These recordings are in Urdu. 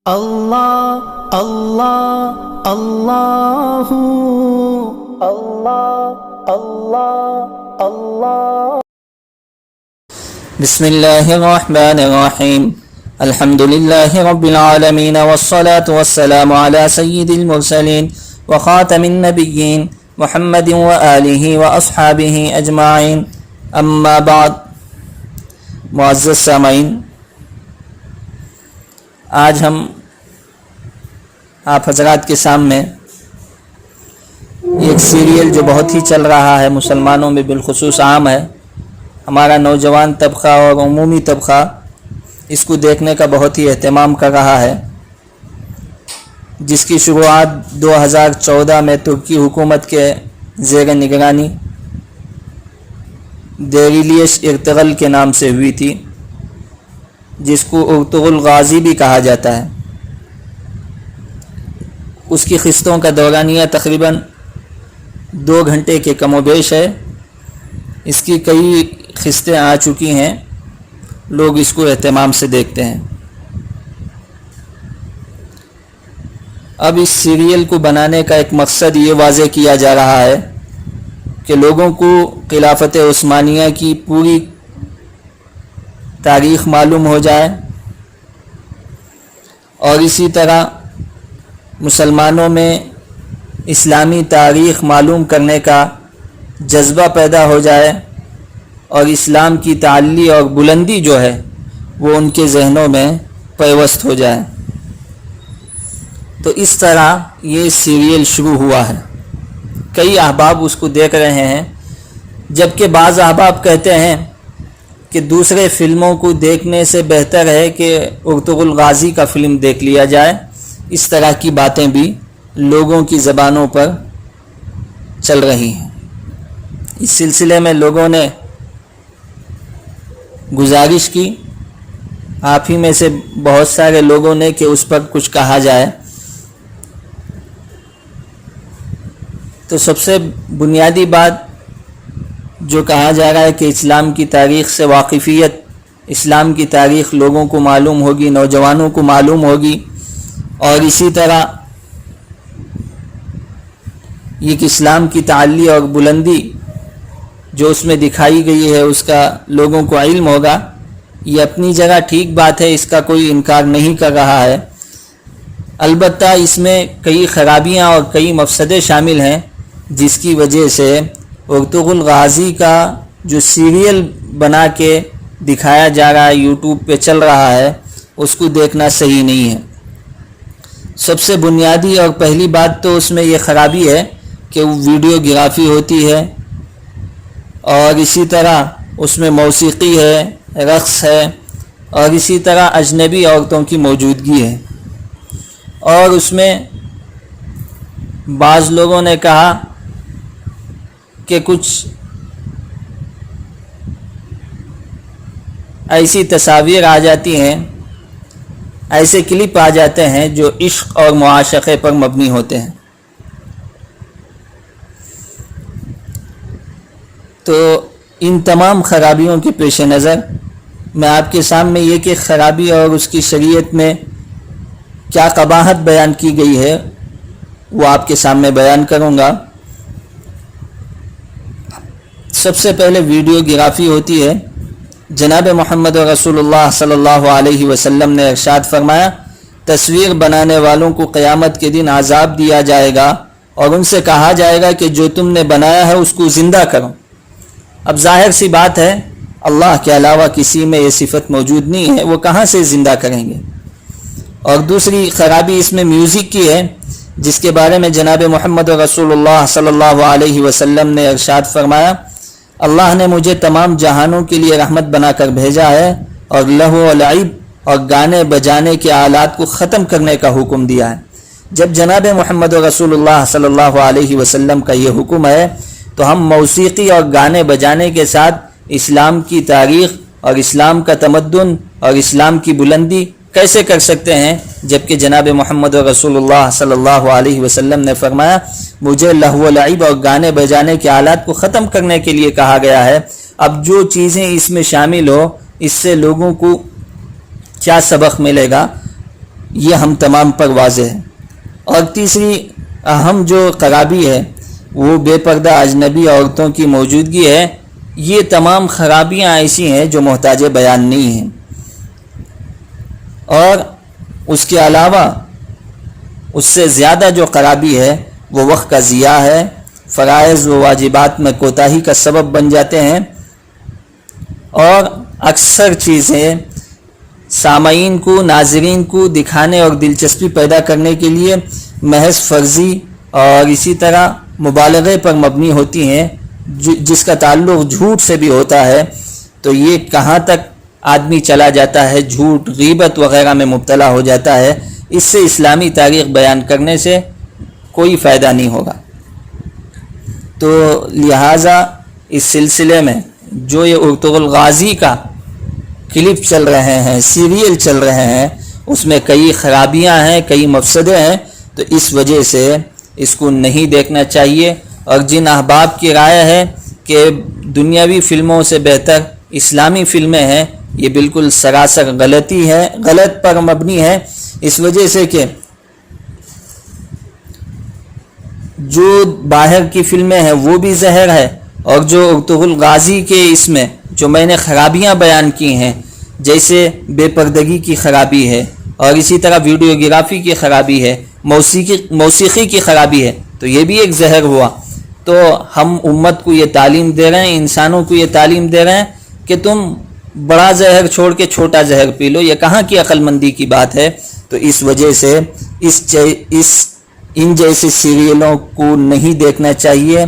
اللہ اللہ اللہ اللہ اللہ اللہ۔ بسم اللہ الرحمن الرحیم، الحمد للہ رب العالمین والصلاة والسلام علی سید المرسلین وخاتم النبیین محمد وآلہ واصحابہ اجمعین، اما بعد۔ معزز سامعین، آج ہم آپ حضرات کے سامنے ایک سیریل جو بہت ہی چل رہا ہے، مسلمانوں میں بالخصوص عام ہے، ہمارا نوجوان طبقہ اور عمومی طبقہ اس کو دیکھنے کا بہت ہی اہتمام کر رہا ہے، جس کی شروعات 2014 میں ترکی حکومت کے زیر نگرانی دیریلیش ارطغرل کے نام سے ہوئی تھی، جس کو ارطغرل غازی بھی کہا جاتا ہے۔ اس کی قسطوں کا دورانیہ تقریباً 2 گھنٹے کے کم و بیش ہے۔ اس کی کئی قسطیں آ چکی ہیں، لوگ اس کو اہتمام سے دیکھتے ہیں۔ اب اس سیریل کو بنانے کا ایک مقصد یہ واضح کیا جا رہا ہے کہ لوگوں کو خلافت عثمانیہ کی پوری تاریخ معلوم ہو جائے، اور اسی طرح مسلمانوں میں اسلامی تاریخ معلوم کرنے کا جذبہ پیدا ہو جائے، اور اسلام کی تعلی اور بلندی جو ہے وہ ان کے ذہنوں میں پیوست ہو جائے۔ تو اس طرح یہ سیریل شروع ہوا ہے۔ کئی احباب اس کو دیکھ رہے ہیں، جبکہ بعض احباب کہتے ہیں کہ دوسرے فلموں کو دیکھنے سے بہتر ہے کہ ارطغرل غازی کا فلم دیکھ لیا جائے۔ اس طرح کی باتیں بھی لوگوں کی زبانوں پر چل رہی ہیں۔ اس سلسلے میں لوگوں نے گزارش کی، آپ ہی میں سے بہت سارے لوگوں نے، کہ اس پر کچھ کہا جائے۔ تو سب سے بنیادی بات جو کہا جا رہا ہے کہ اسلام کی تاریخ سے واقفیت، اسلام کی تاریخ لوگوں کو معلوم ہوگی، نوجوانوں کو معلوم ہوگی، اور اسی طرح یہ کہ اسلام کی تعلی اور بلندی جو اس میں دکھائی گئی ہے اس کا لوگوں کو علم ہوگا۔ یہ اپنی جگہ ٹھیک بات ہے، اس کا کوئی انکار نہیں کر رہا ہے۔ البتہ اس میں کئی خرابیاں اور کئی مفسدے شامل ہیں، جس کی وجہ سے ارطغرل غازی کا جو سیریل بنا کے دکھایا جا رہا ہے، یوٹیوب پہ چل رہا ہے، اس کو دیکھنا صحیح نہیں ہے۔ سب سے بنیادی اور پہلی بات تو اس میں یہ خرابی ہے کہ وہ ویڈیو گرافی ہوتی ہے، اور اسی طرح اس میں موسیقی ہے، رقص ہے، اور اسی طرح اجنبی عورتوں کی موجودگی ہے۔ اور اس میں بعض لوگوں نے کہا کہ کچھ ایسی تصاویر آ جاتی ہیں، ایسے کلپ آ جاتے ہیں جو عشق اور معاشقے پر مبنی ہوتے ہیں۔ تو ان تمام خرابیوں کے پیش نظر میں آپ کے سامنے یہ کہ خرابی اور اس کی شریعت میں کیا قباحت بیان کی گئی ہے وہ آپ کے سامنے بیان کروں گا۔ سب سے پہلے ویڈیو گرافی ہوتی ہے۔ جناب محمد رسول اللہ صلی اللہ علیہ وسلم نے ارشاد فرمایا، تصویر بنانے والوں کو قیامت کے دن عذاب دیا جائے گا، اور ان سے کہا جائے گا کہ جو تم نے بنایا ہے اس کو زندہ کرو۔ اب ظاہر سی بات ہے، اللہ کے علاوہ کسی میں یہ صفت موجود نہیں ہے، وہ کہاں سے زندہ کریں گے۔ اور دوسری خرابی اس میں میوزک کی ہے، جس کے بارے میں جناب محمد رسول اللہ صلی اللہ علیہ وسلم نے ارشاد فرمایا، اللہ نے مجھے تمام جہانوں کے لیے رحمت بنا کر بھیجا ہے، اور لہو و لعب اور گانے بجانے کے آلات کو ختم کرنے کا حکم دیا ہے۔ جب جناب محمد رسول اللہ صلی اللہ علیہ وسلم کا یہ حکم ہے، تو ہم موسیقی اور گانے بجانے کے ساتھ اسلام کی تاریخ اور اسلام کا تمدن اور اسلام کی بلندی کیسے کر سکتے ہیں، جبکہ جناب محمد رسول اللہ صلی اللہ علیہ وسلم نے فرمایا، مجھے لہو و لعب اور گانے بجانے کے آلات کو ختم کرنے کے لیے کہا گیا ہے۔ اب جو چیزیں اس میں شامل ہو، اس سے لوگوں کو کیا سبق ملے گا؟ یہ ہم تمام پر واضح ہے۔ اور تیسری اہم جو خرابی ہے وہ بے پردہ اجنبی عورتوں کی موجودگی ہے۔ یہ تمام خرابیاں ایسی ہیں جو محتاج بیان نہیں ہیں، اور اس کے علاوہ اس سے زیادہ جو خرابی ہے وہ وقت کا ضیاع ہے، فرائض و واجبات میں کوتاہی کا سبب بن جاتے ہیں، اور اکثر چیزیں سامعین کو، ناظرین کو دکھانے اور دلچسپی پیدا کرنے کے لیے محض فرضی اور اسی طرح مبالغے پر مبنی ہوتی ہیں، جس کا تعلق جھوٹ سے بھی ہوتا ہے۔ تو یہ کہاں تک آدمی چلا جاتا ہے، جھوٹ، غیبت وغیرہ میں مبتلا ہو جاتا ہے، اس سے اسلامی تاریخ بیان کرنے سے کوئی فائدہ نہیں ہوگا۔ تو لہٰذا اس سلسلے میں جو یہ ارطغرل غازی کا کلپ چل رہے ہیں، سیریل چل رہے ہیں، اس میں کئی خرابیاں ہیں، کئی مفسدے ہیں، تو اس وجہ سے اس کو نہیں دیکھنا چاہیے۔ اور جن احباب کی رائے ہے کہ دنیاوی فلموں سے بہتر اسلامی فلمیں ہیں، یہ بالکل سراسر غلطی ہے، غلط پر مبنی ہے، اس وجہ سے کہ جو باہر کی فلمیں ہیں وہ بھی زہر ہے، اور جو ارطغرل غازی کے اس میں جو میں نے خرابیاں بیان کی ہیں، جیسے بے پردگی کی خرابی ہے، اور اسی طرح ویڈیوگرافی کی خرابی ہے، موسیقی کی خرابی ہے، تو یہ بھی ایک زہر ہوا۔ تو ہم امت کو یہ تعلیم دے رہے ہیں، انسانوں کو یہ تعلیم دے رہے ہیں کہ تم بڑا زہر چھوڑ کے چھوٹا زہر پی لو، یہ کہاں کی عقل مندی کی بات ہے؟ تو اس وجہ سے ان جیسے سیریلوں کو نہیں دیکھنا چاہیے۔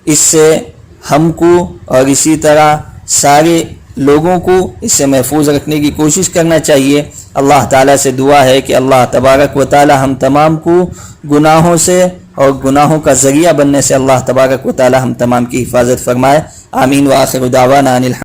اس سے ہم کو اور اسی طرح سارے لوگوں کو اس سے محفوظ رکھنے کی کوشش کرنا چاہیے۔ اللہ تعالیٰ سے دعا ہے کہ اللہ تبارک و تعالی ہم تمام کو گناہوں سے اور گناہوں کا ذریعہ بننے سے اللہ تبارک و تعالی ہم تمام کی حفاظت فرمائے۔ آمین وآخر دعوانا ان